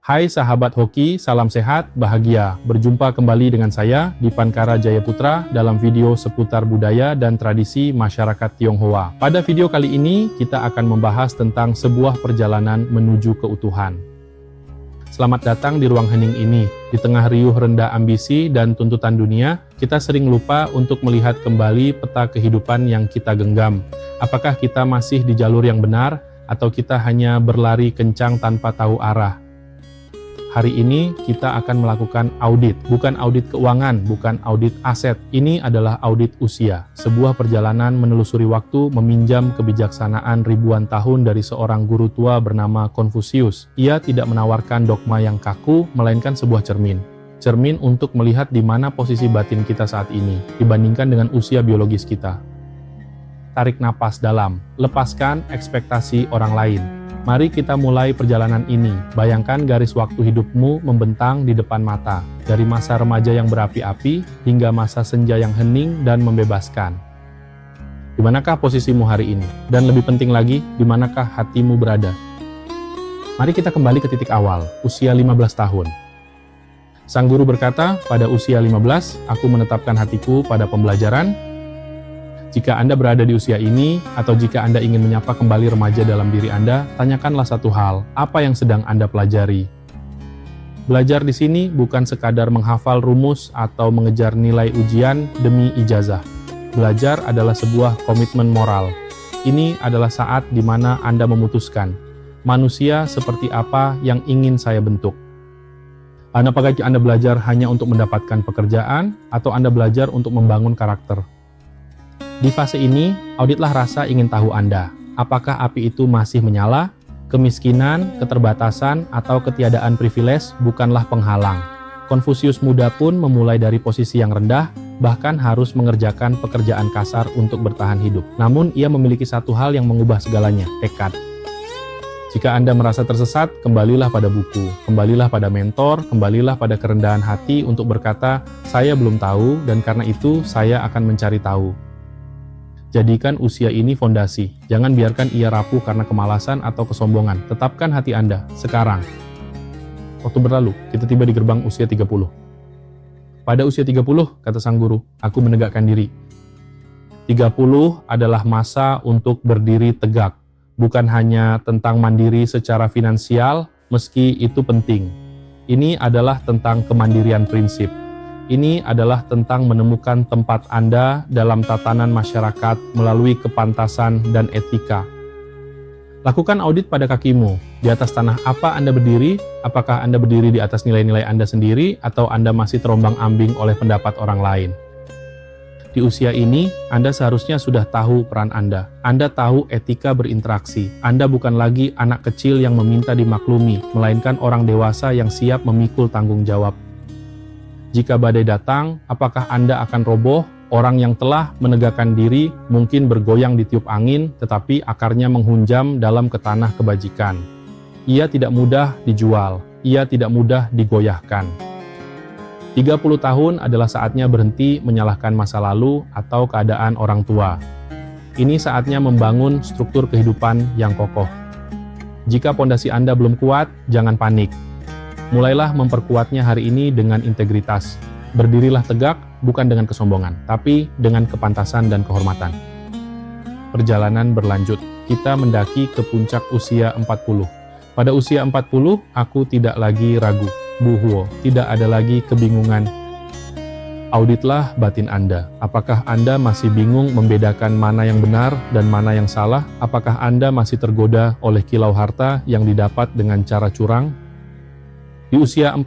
Hai sahabat hoki, salam sehat, bahagia. Berjumpa kembali dengan saya, Dipankara Jayaputra, dalam video seputar budaya dan tradisi masyarakat Tionghoa. Pada video kali ini, kita akan membahas tentang sebuah perjalanan menuju keutuhan. Selamat datang di ruang hening ini. Di tengah riuh rendah ambisi dan tuntutan dunia, kita sering lupa untuk melihat kembali peta kehidupan yang kita genggam. Apakah kita masih di jalur yang benar, atau kita hanya berlari kencang tanpa tahu arah? Hari ini kita akan melakukan audit, bukan audit keuangan, bukan audit aset. Ini adalah audit usia, sebuah perjalanan menelusuri waktu, meminjam kebijaksanaan ribuan tahun dari seorang guru tua bernama Konfusius. Ia tidak menawarkan dogma yang kaku, melainkan sebuah cermin. Cermin untuk melihat di mana posisi batin kita saat ini, dibandingkan dengan usia biologis kita. Tarik napas dalam, lepaskan ekspektasi orang lain. Mari kita mulai perjalanan ini. Bayangkan garis waktu hidupmu membentang di depan mata, dari masa remaja yang berapi-api hingga masa senja yang hening dan membebaskan. Di manakah posisimu hari ini? Dan lebih penting lagi, di manakah hatimu berada? Mari kita kembali ke titik awal, usia 15 tahun. Sang guru berkata, pada usia 15, aku menetapkan hatiku pada pembelajaran. Jika Anda berada di usia ini, atau jika Anda ingin menyapa kembali remaja dalam diri Anda, tanyakanlah satu hal, apa yang sedang Anda pelajari? Belajar di sini bukan sekadar menghafal rumus atau mengejar nilai ujian demi ijazah. Belajar adalah sebuah komitmen moral. Ini adalah saat di mana Anda memutuskan, manusia seperti apa yang ingin saya bentuk. Apakah Anda belajar hanya untuk mendapatkan pekerjaan, atau Anda belajar untuk membangun karakter? Di fase ini, auditlah rasa ingin tahu Anda. Apakah api itu masih menyala? Kemiskinan, keterbatasan, atau ketiadaan privilege bukanlah penghalang. Konfusius muda pun memulai dari posisi yang rendah, bahkan harus mengerjakan pekerjaan kasar untuk bertahan hidup. Namun, ia memiliki satu hal yang mengubah segalanya, tekad. Jika Anda merasa tersesat, kembalilah pada buku, kembalilah pada mentor, kembalilah pada kerendahan hati untuk berkata, saya belum tahu, dan karena itu saya akan mencari tahu. Jadikan usia ini fondasi. Jangan biarkan ia rapuh karena kemalasan atau kesombongan. Tetapkan hati Anda, sekarang. Waktu berlalu, kita tiba di gerbang usia 30. Pada usia 30, kata sang guru, aku menegakkan diri. 30 adalah masa untuk berdiri tegak. Bukan hanya tentang mandiri secara finansial, meski itu penting. Ini adalah tentang kemandirian prinsip. Ini adalah tentang menemukan tempat Anda dalam tatanan masyarakat melalui kepantasan dan etika. Lakukan audit pada kakimu. Di atas tanah apa Anda berdiri? Apakah Anda berdiri di atas nilai-nilai Anda sendiri, atau Anda masih terombang-ambing oleh pendapat orang lain? Di usia ini, Anda seharusnya sudah tahu peran Anda. Anda tahu etika berinteraksi. Anda bukan lagi anak kecil yang meminta dimaklumi, melainkan orang dewasa yang siap memikul tanggung jawab. Jika badai datang, apakah Anda akan roboh? Orang yang telah menegakkan diri mungkin bergoyang di tiup angin, tetapi akarnya menghunjam dalam ke tanah kebajikan. Ia tidak mudah dijual, ia tidak mudah digoyahkan. 30 tahun adalah saatnya berhenti menyalahkan masa lalu atau keadaan orang tua. Ini saatnya membangun struktur kehidupan yang kokoh. Jika pondasi Anda belum kuat, jangan panik. Mulailah memperkuatnya hari ini dengan integritas. Berdirilah tegak, bukan dengan kesombongan, tapi dengan kepantasan dan kehormatan. Perjalanan berlanjut. Kita mendaki ke puncak usia 40. Pada usia 40, aku tidak lagi ragu. Buhwo, tidak ada lagi kebingungan. Auditlah batin Anda. Apakah Anda masih bingung membedakan mana yang benar dan mana yang salah? Apakah Anda masih tergoda oleh kilau harta yang didapat dengan cara curang? Di usia 40,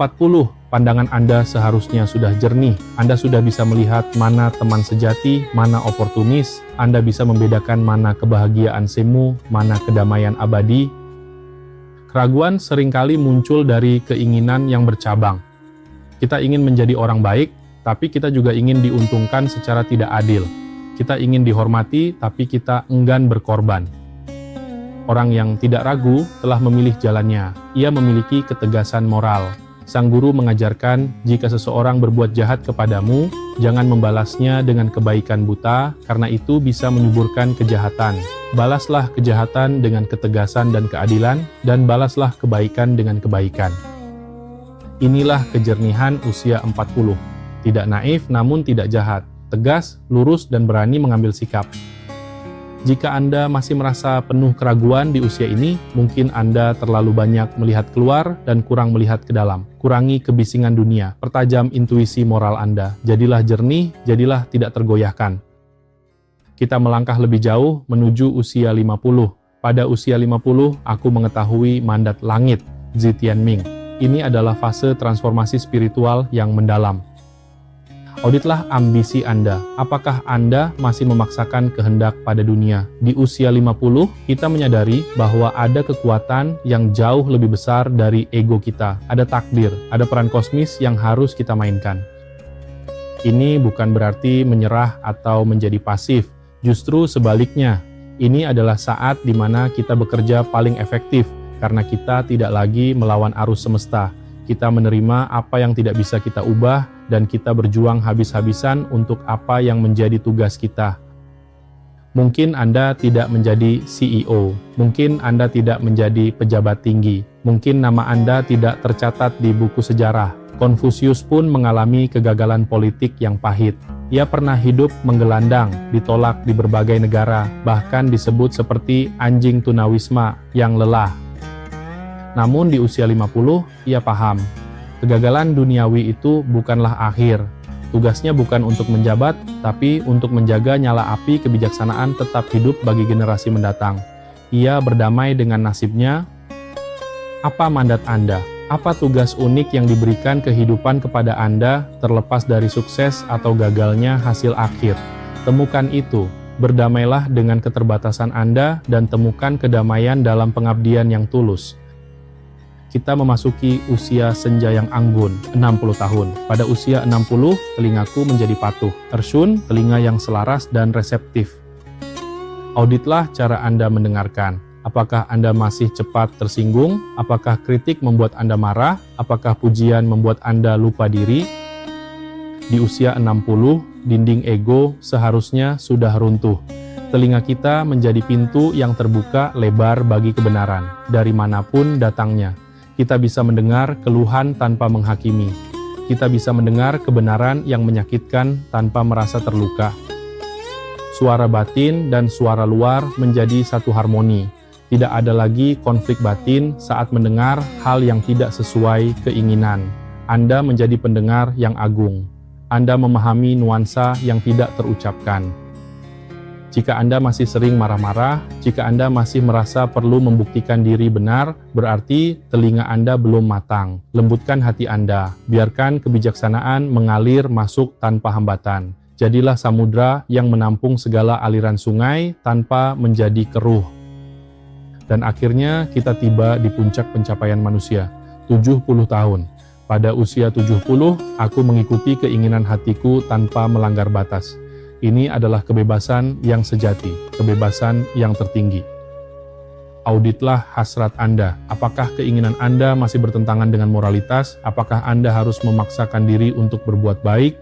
pandangan Anda seharusnya sudah jernih. Anda sudah bisa melihat mana teman sejati, mana oportunis. Anda bisa membedakan mana kebahagiaan semu, mana kedamaian abadi. Keraguan seringkali muncul dari keinginan yang bercabang. Kita ingin menjadi orang baik, tapi kita juga ingin diuntungkan secara tidak adil. Kita ingin dihormati, tapi kita enggan berkorban. Orang yang tidak ragu telah memilih jalannya. Ia memiliki ketegasan moral. Sang guru mengajarkan, jika seseorang berbuat jahat kepadamu, jangan membalasnya dengan kebaikan buta, karena itu bisa menyuburkan kejahatan. Balaslah kejahatan dengan ketegasan dan keadilan, dan balaslah kebaikan dengan kebaikan. Inilah kejernihan usia 40. Tidak naif namun tidak jahat, tegas, lurus, dan berani mengambil sikap. Jika Anda masih merasa penuh keraguan di usia ini, mungkin Anda terlalu banyak melihat keluar dan kurang melihat ke dalam. Kurangi kebisingan dunia, pertajam intuisi moral Anda. Jadilah jernih, jadilah tidak tergoyahkan. Kita melangkah lebih jauh menuju usia 50. Pada usia 50, aku mengetahui mandat langit, Zitianming. Ini adalah fase transformasi spiritual yang mendalam. Auditlah ambisi Anda. Apakah Anda masih memaksakan kehendak pada dunia? Di usia 50, kita menyadari bahwa ada kekuatan yang jauh lebih besar dari ego kita. Ada takdir, ada peran kosmis yang harus kita mainkan. Ini bukan berarti menyerah atau menjadi pasif. Justru sebaliknya, ini adalah saat di mana kita bekerja paling efektif karena kita tidak lagi melawan arus semesta. Kita menerima apa yang tidak bisa kita ubah, dan kita berjuang habis-habisan untuk apa yang menjadi tugas kita. Mungkin Anda tidak menjadi CEO, mungkin Anda tidak menjadi pejabat tinggi, mungkin nama Anda tidak tercatat di buku sejarah. Konfusius pun mengalami kegagalan politik yang pahit. Ia pernah hidup menggelandang, ditolak di berbagai negara, bahkan disebut seperti anjing tunawisma yang lelah. Namun di usia 50, ia paham. Kegagalan duniawi itu bukanlah akhir. Tugasnya bukan untuk menjabat, tapi untuk menjaga nyala api kebijaksanaan tetap hidup bagi generasi mendatang. Ia berdamai dengan nasibnya. Apa mandat Anda? Apa tugas unik yang diberikan kehidupan kepada Anda terlepas dari sukses atau gagalnya hasil akhir? Temukan itu. Berdamailah dengan keterbatasan Anda dan temukan kedamaian dalam pengabdian yang tulus. Kita memasuki usia senja yang anggun, 60 tahun. Pada usia 60, telingaku menjadi patuh. Ershun, telinga yang selaras dan reseptif. Auditlah cara Anda mendengarkan. Apakah Anda masih cepat tersinggung? Apakah kritik membuat Anda marah? Apakah pujian membuat Anda lupa diri? Di usia 60, dinding ego seharusnya sudah runtuh. Telinga kita menjadi pintu yang terbuka lebar bagi kebenaran, dari manapun datangnya. Kita bisa mendengar keluhan tanpa menghakimi. Kita bisa mendengar kebenaran yang menyakitkan tanpa merasa terluka. Suara batin dan suara luar menjadi satu harmoni. Tidak ada lagi konflik batin saat mendengar hal yang tidak sesuai keinginan. Anda menjadi pendengar yang agung. Anda memahami nuansa yang tidak terucapkan. Jika Anda masih sering marah-marah, jika Anda masih merasa perlu membuktikan diri benar, berarti telinga Anda belum matang. Lembutkan hati Anda, biarkan kebijaksanaan mengalir masuk tanpa hambatan. Jadilah samudra yang menampung segala aliran sungai tanpa menjadi keruh. Dan akhirnya kita tiba di puncak pencapaian manusia, 70 tahun. Pada usia 70, aku mengikuti keinginan hatiku tanpa melanggar batas. Ini adalah kebebasan yang sejati, kebebasan yang tertinggi. Auditlah hasrat Anda. Apakah keinginan Anda masih bertentangan dengan moralitas? Apakah Anda harus memaksakan diri untuk berbuat baik?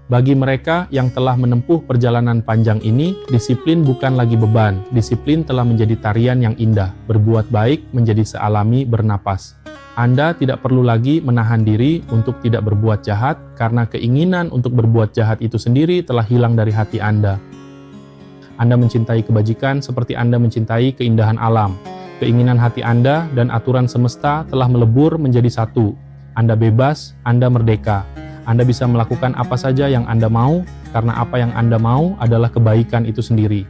Bagi mereka yang telah menempuh perjalanan panjang ini, disiplin bukan lagi beban. Disiplin telah menjadi tarian yang indah. Berbuat baik menjadi sealami bernapas. Anda tidak perlu lagi menahan diri untuk tidak berbuat jahat, karena keinginan untuk berbuat jahat itu sendiri telah hilang dari hati Anda. Anda mencintai kebajikan seperti Anda mencintai keindahan alam. Keinginan hati Anda dan aturan semesta telah melebur menjadi satu. Anda bebas, Anda merdeka. Anda bisa melakukan apa saja yang Anda mau, karena apa yang Anda mau adalah kebaikan itu sendiri.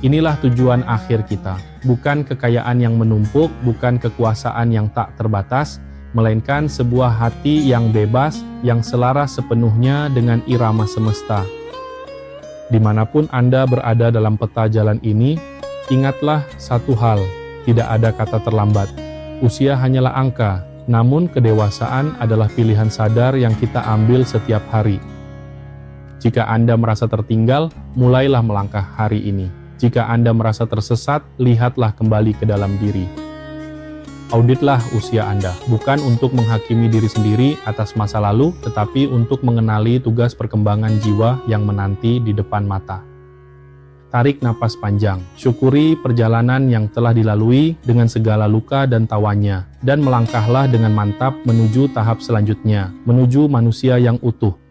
Inilah tujuan akhir kita, bukan kekayaan yang menumpuk, bukan kekuasaan yang tak terbatas, melainkan sebuah hati yang bebas, yang selaras sepenuhnya dengan irama semesta. Dimanapun Anda berada dalam peta jalan ini, ingatlah satu hal, tidak ada kata terlambat. Usia hanyalah angka, namun kedewasaan adalah pilihan sadar yang kita ambil setiap hari. Jika Anda merasa tertinggal, mulailah melangkah hari ini. Jika Anda merasa tersesat, lihatlah kembali ke dalam diri. Auditlah usia Anda, bukan untuk menghakimi diri sendiri atas masa lalu, tetapi untuk mengenali tugas perkembangan jiwa yang menanti di depan mata. tarik napas panjang. Syukuri perjalanan yang telah dilalui dengan segala luka dan tawanya, dan melangkahlah dengan mantap menuju tahap selanjutnya, menuju manusia yang utuh.